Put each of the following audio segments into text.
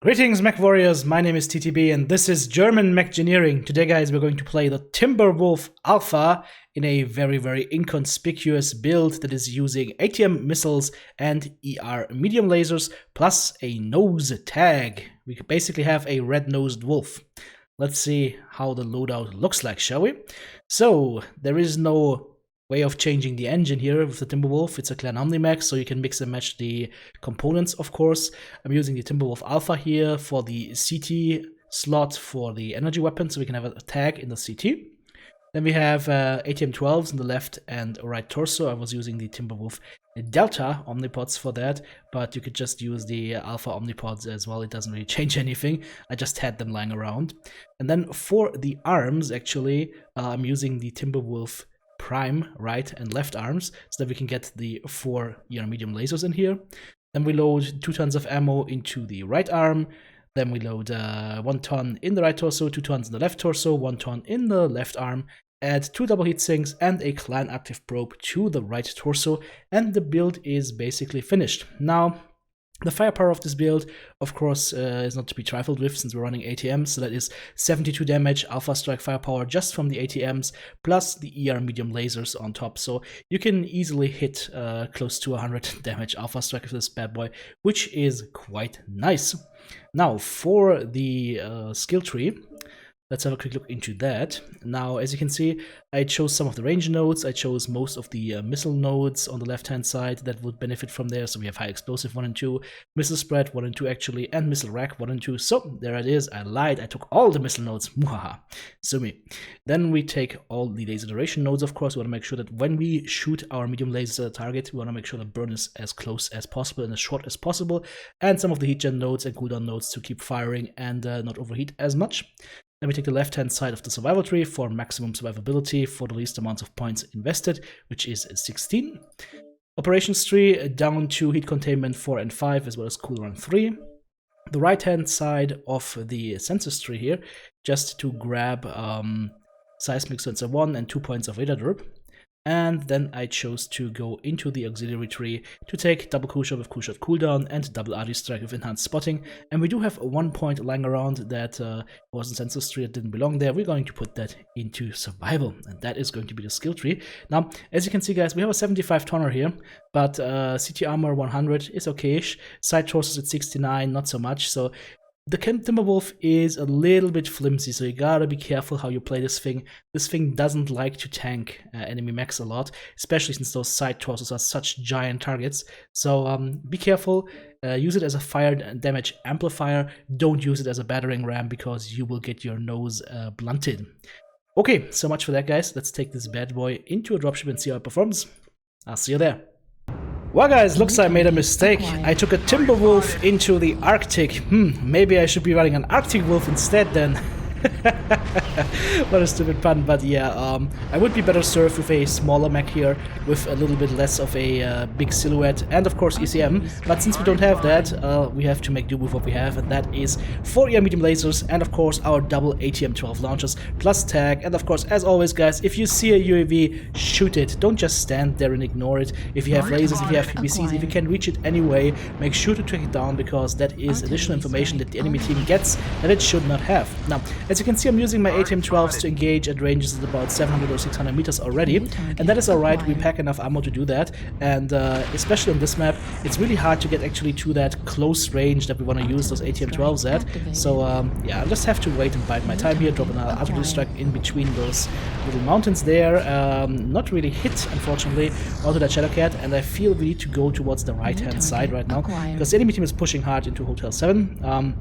Greetings, Mech Warriors. My name is TTB, and this is German Mechgineering. Today, guys, we're going to play the Timberwolf Alpha in a very inconspicuous build that is using ATM missiles and ER medium lasers, plus a nose tag. We basically have a red-nosed wolf. Let's see how the loadout looks like, shall we? So, there is no way of changing the engine here with the Timberwolf. It's a Clan Omnimech, so you can mix and match the components, of course. I'm using the Timberwolf Alpha here for the CT slot for the energy weapon, so we can have a tag in the CT. Then we have ATM 12s in the left and right torso. I was using the Timberwolf Delta Omnipods for that, but you could just use the Alpha Omnipods as well. It doesn't really change anything. I just had them lying around. And then for the arms, actually, I'm using the Timberwolf Prime right and left arms so that we can get the 4 medium lasers in here. Then we load 2 tons of ammo into the right arm. Then we load 1 ton in the right torso, 2 tons in the left torso, 1 ton in the left arm. Add 2 double heat sinks and a clan active probe to the right torso, and the build is basically finished. Now, the firepower of this build, of course, is not to be trifled with since we're running ATMs, so that is 72 damage Alpha Strike firepower just from the ATMs, plus the ER medium lasers on top. So you can easily hit close to 100 damage Alpha Strike with this bad boy, which is quite nice. Now, for the skill tree, let's have a quick look into that. Now, as you can see, I chose some of the range nodes. I chose most of the missile nodes on the left-hand side that would benefit from there. So we have high explosive 1 and 2, missile spread 1 and 2 actually, and missile rack 1 and 2. So there it is. I lied. I took all the missile nodes. Muhaha. So me. Then we take all the laser duration nodes, of course. We want to make sure that when we shoot our medium laser target, we want to make sure the burn is as close as possible and as short as possible. And some of the heat gen nodes and cooldown nodes to keep firing and not overheat as much. Then we take the left-hand side of the survival tree for maximum survivability for the least amounts of points invested, which is 16. Operations tree down to heat containment 4 and 5, as well as cooldown 3. The right-hand side of the sensors tree here, just to grab seismic sensor 1 and 2 points of radar derp. And then I chose to go into the auxiliary tree to take double cool shot with cool shot cooldown and double RD strike with enhanced spotting. And we do have 1 point lying around that was in sensors tree that didn't belong there. We're going to put that into survival, and that is going to be the skill tree. Now, as you can see, guys, we have a 75 tonner here, but CT armor 100 is okayish. Side torsos at 69, not so much. So the Timberwolf is a little bit flimsy, so you gotta be careful how you play this thing. This thing doesn't like to tank enemy mechs a lot, especially since those side torsos are such giant targets. So be careful, use it as a fire damage amplifier, don't use it as a battering ram because you will get your nose blunted. Okay, so much for that, guys. Let's take this bad boy into a dropship and see how it performs. I'll see you there. Well, guys, looks like I made a mistake. I took a Timberwolf into the Arctic. Maybe I should be running an Arctic Wolf instead then. What a stupid pun, but yeah, I would be better served with a smaller mech here, with a little bit less of a big silhouette, and of course ECM, but since we don't have that, we have to make do with what we have, and that is 4 ER medium lasers, and of course our double ATM 12 launchers, plus tag, and of course, as always, guys, if you see a UAV, shoot it. Don't just stand there and ignore it. If you have lasers, if you have PBCs, if you can reach it anyway, make sure to track it down, because that is additional information that the enemy team gets that it should not have. Now, as you can see, I'm using my ATM 12s to engage at ranges at about 700 or 600 meters already, and that is alright. We pack enough ammo to do that, and especially on this map, it's really hard to get actually to that close range that we want to use those ATM 12s at. So yeah, I'll just have to wait and bide my time here, drop an artillery strike in between those little mountains there. Not really hit, unfortunately, onto that Shadowcat, and I feel we need to go towards the right-hand side right now, because the enemy team is pushing hard into Hotel 7.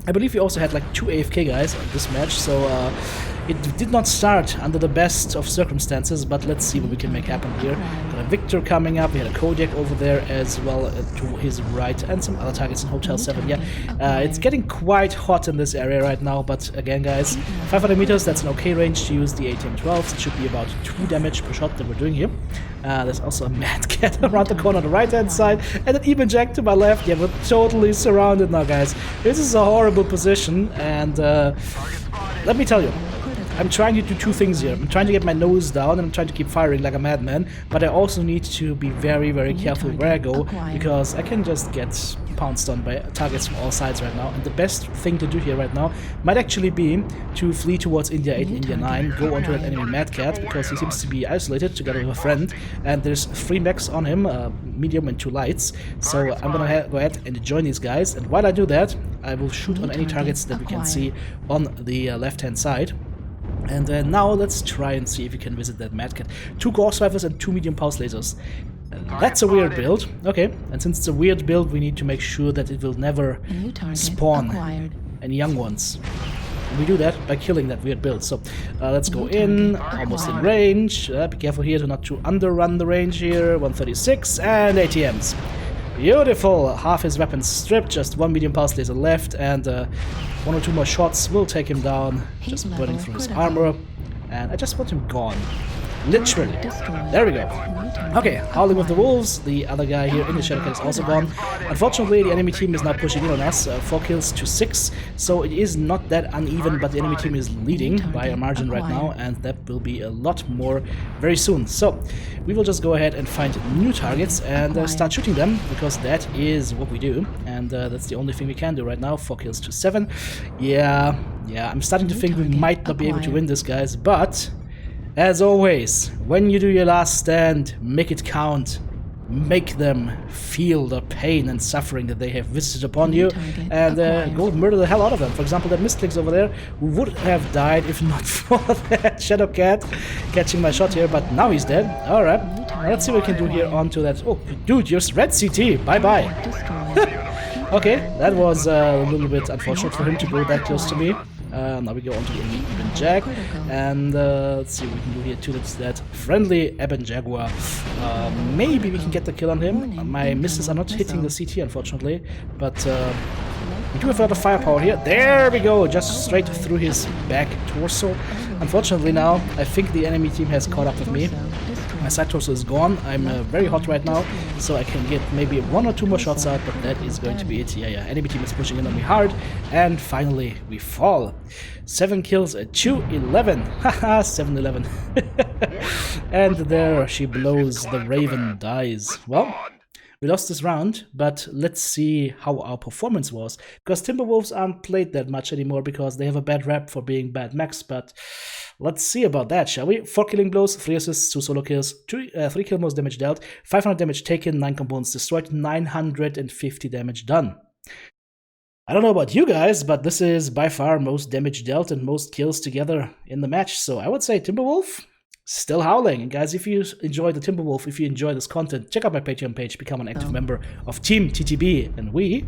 I believe we also had like 2 AFK guys on this match, so it did not start under the best of circumstances, but let's see what we can make happen here. Got a Victor coming up, we had a Kodiak over there as well to his right, and some other targets in Hotel 7, yeah. It's getting quite hot in this area right now, but again, guys, 500 meters, that's an okay range to use the ATM 12s. It should be about 2 damage per shot that we're doing here. There's also a Mad Cat around the corner on the right-hand side, and an Even Jack to my left. Yeah, we're totally surrounded now, guys. This is a horrible position, and let me tell you, I'm trying to do two things here. I'm trying to get my nose down and I'm trying to keep firing like a madman, but I also need to be very, very careful where I go, because I can just get pounced on by targets from all sides right now. And the best thing to do here right now might actually be to flee towards India 8 and India 9, go onto that enemy Mad Cat, because he seems to be isolated together with a friend, and there's 3 mechs on him, medium and 2 lights. So I'm gonna go ahead and join these guys, and while I do that, I will shoot on any targets that we can see on the left-hand side. And now let's try and see if we can visit that Mad Cat. 2 Gauss Rifles and 2 medium pulse lasers. That's a weird build. Okay, and since it's a weird build, we need to make sure that it will never spawn any young ones. And we do that by killing that weird build. So let's go in, almost in range. Be careful here to not to underrun the range here. 136 and ATMs. Beautiful! Half his weapons stripped, just 1 medium pulse laser left, and 1 or 2 more shots will take him down. Just burning through his armor, and I just want him gone. Literally. There we go. Okay, Howling with the Wolves. The other guy here in the Shadowcat is also gone. Unfortunately, the enemy team is now pushing in on us. 4 kills to 6. So it is not that uneven, but the enemy team is leading by a margin right now, and that will be a lot more very soon. So we will just go ahead and find new targets and start shooting them, because that is what we do. And that's the only thing we can do right now. 4 kills to 7. Yeah, I'm starting to think we might not be able to win this, guys, but as always, when you do your last stand, make it count. Make them feel the pain and suffering that they have visited upon you, and go murder the hell out of them. For example, that Misclicks over there would have died if not for that Shadowcat catching my shot here, but now he's dead. Alright, let's see what we can do here onto that. Oh, dude, you're red CT. Bye-bye. Okay, that was a little bit unfortunate for him to go that close to me. Now we go on to the Eben Jag, and let's see what we can do here too. It's that friendly Eben Jaguar. Maybe we can get the kill on him. My misses are not hitting the CT, unfortunately, but we do have a lot of firepower here. There we go, just straight through his back torso. Unfortunately now, I think the enemy team has caught up with me. My side torso is gone. I'm very hot right now, so I can get maybe 1 or 2 more shots out, but that is going to be it. Yeah, enemy team is pushing in on me hard, and finally we fall. 7 kills at 2-11. Haha, 7-11. And there she blows, the Raven dies. Well, we lost this round, but let's see how our performance was. Because Timberwolves aren't played that much anymore because they have a bad rap for being bad mechs, but let's see about that, shall we? 4 killing blows, 3 assists, 2 solo kills, 3 kill most damage dealt, 500 damage taken, 9 components destroyed, 950 damage done. I don't know about you guys, but this is by far most damage dealt and most kills together in the match, so I would say Timberwolf, still howling. And guys, if you enjoy the Timberwolf, if you enjoy this content, check out my Patreon page, become an active member of Team TTB, and we're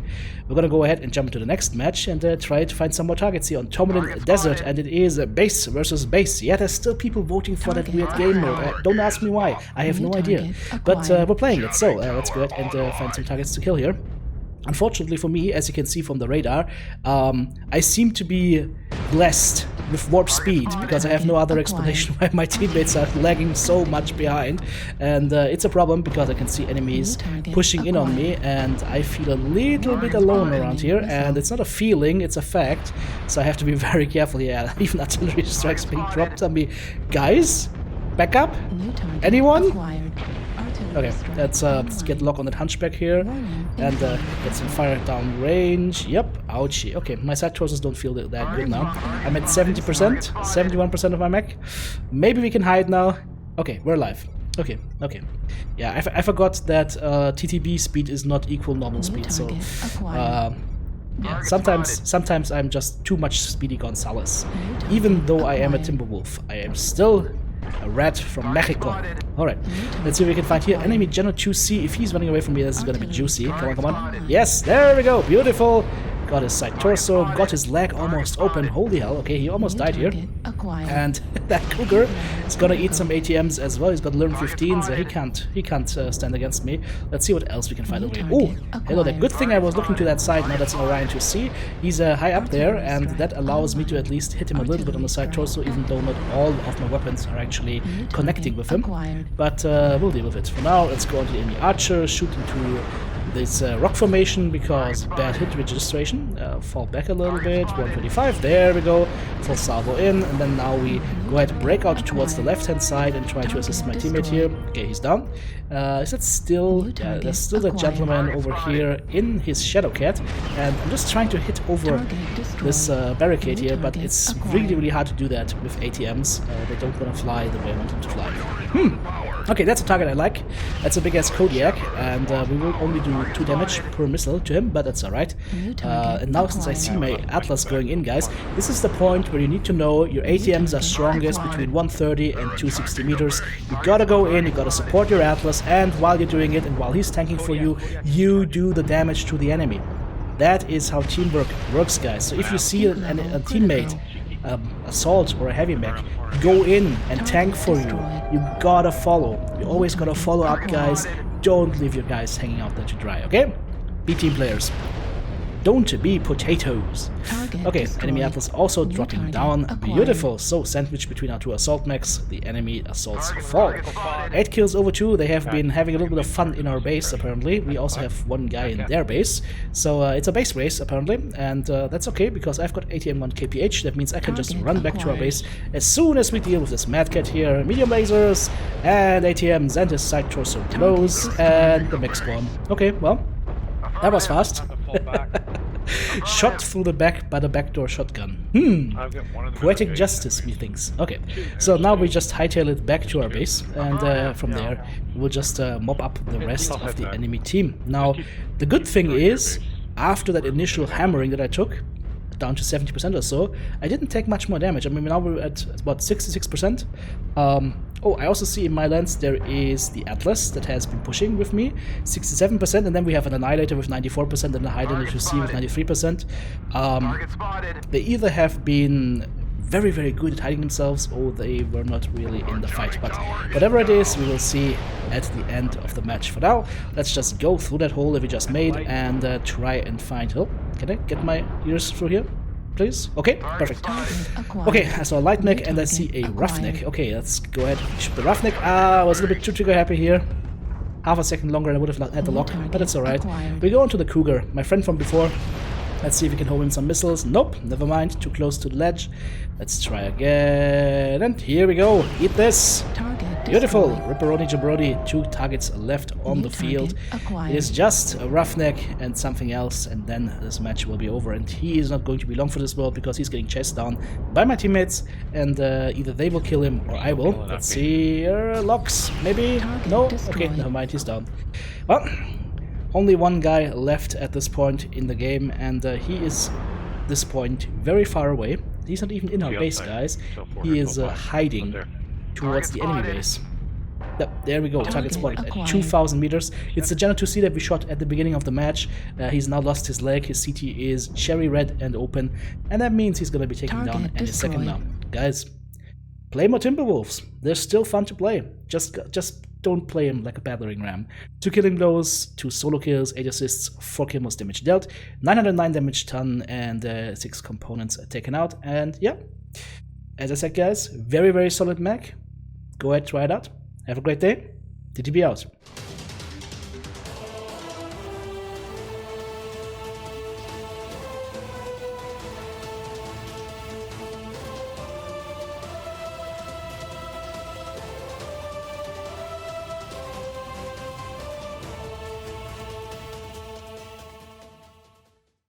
gonna go ahead and jump into the next match and try to find some more targets here on Tourmaline Desert, and it is base versus base. Yeah, there's still people voting for that weird game mode. Don't ask me why, I have no idea, but we're playing it, so let's go ahead and find some targets to kill here. Unfortunately for me, as you can see from the radar, I seem to be blessed with warp speed, because I have no other explanation why my teammates are lagging so much behind, and it's a problem because I can see enemies pushing in on me, and I feel a little bit alone around here, and it's not a feeling, it's a fact, so I have to be very careful here. Even artillery strikes being dropped on me. Guys, back up? Anyone? Okay, let's get lock on that hunchback here, and get some fire down range. Yep, ouchie. Okay, my side torsos don't feel that good now. I'm at 70%, 71% of my mech. Maybe we can hide now. Okay, we're alive. Okay. Yeah, I forgot that TTB speed is not equal normal speed, so yeah, sometimes I'm just too much Speedy Gonzalez. Even though I am a Timberwolf, I am still a rat from Mexico. Alright, let's see what we can find here. Enemy General 2C. If he's running away from me, this is gonna be juicy. Come on. Yes, there we go. Beautiful. Got his side torso, got his leg almost open. Holy hell, okay, he almost died here. And that cougar is gonna eat some ATMs as well. He's got learn 15s, so he can't stand against me. Let's see what else we can find over here. Oh, hello there. Good thing I was looking to that side. Now that's an Orion 2C. He's high up there, and that allows me to at least hit him a little bit on the side torso, even though not all of my weapons are actually connecting with him. But we'll deal with it. For now, let's go on to the enemy archer, shoot into this rock formation because bad hit registration. Fall back a little bit, 125, there we go, full salvo in, and then now we go ahead and break out towards the left hand side and try to assist my teammate here. Okay, he's down. Is it still, yeah, there's still that gentleman over here in his Shadow Cat, and I'm just trying to hit over this barricade here, but it's really hard to do that with ATMs. They don't want to fly the way I want them to fly. Okay, that's a target I like. That's a big ass Kodiak, and we will only do 2 damage per missile to him, but that's alright. And now since I see my Atlas going in, guys, this is the point where you need to know your ATMs are strongest between 130 and 260 meters. You gotta go in, you gotta support your Atlas, and while you're doing it and while he's tanking for you, you do the damage to the enemy. That is how teamwork works, guys. So if you see a teammate, assault or a heavy mech, go in and tank for you. You gotta follow. You always gotta follow up, guys. Don't leave your guys hanging out there to dry, okay? Be team players. Don't be potatoes. Okay, enemy Atlas also dropping down. Beautiful. So, sandwich between our 2 assault mechs. The enemy assaults fall. 8 kills over 2. They have been having a little bit of fun in our base, apparently. We also have 1 guy in their base. So, it's a base race, apparently. And that's okay, because I've got ATM1 KPH. That means I can just run back to our base as soon as we deal with this Mad Cat here. Medium lasers and ATMs and his side torso blows. And the mech's gone. Okay, well, that was fast. Shot through the back by the backdoor shotgun. Poetic justice, methinks. Okay, so now we just hightail it back to our base, and from there we'll just mop up the rest of the enemy team. Now, the good thing is, after that initial hammering that I took, down to 70% or so, I didn't take much more damage. I mean, now we're at about 66%. Oh, I also see in my lens there is the Atlas that has been pushing with me, 67%, and then we have an Annihilator with 94% and a Highlander to see with 93%. They either have been very good at hiding themselves, or they were not really in the fight, but whatever it is, we will see at the end of the match. For now, let's just go through that hole that we just made and try and find... Oh, can I get my ears through here, please? Okay, perfect. Okay, I saw a light mech and I see a roughneck. Okay, let's go ahead and shoot the roughneck. I was a little bit too trigger happy here. Half a second longer and I would have had the lock, but it's alright. We go on to the Cougar, my friend from before. Let's see if we can hold in some missiles. Nope, never mind, too close to the ledge. Let's try again, and here we go. Eat this. Beautiful. Ripperoni Jabroni, 2 targets left on the field. It is just a roughneck and something else, and then this match will be over. And he is not going to be long for this world because he's getting chased down by my teammates, and either they will kill him or I will. Let's see. Locks, maybe? No? Okay, never mind, he's down. Well, only 1 guy left at this point in the game, and he is, at this point, very far away. He's not even in our base, guys. He is hiding towards the enemy base. Yep, there we go, target spotted at 2,000 meters. It's the Gen 2C that we shot at the beginning of the match. He's now lost his leg, his CT is cherry red and open, and that means he's gonna be taken down any second now. Guys, play more Timberwolves. They're still fun to play. Just don't play him like a battering ram. 2 killing blows, 2 solo kills, 8 assists, 4 kill most damage dealt, 909 damage ton, and 6 components taken out. And yeah, as I said, guys, very solid mech. Go ahead, try it out. Have a great day. TTB out.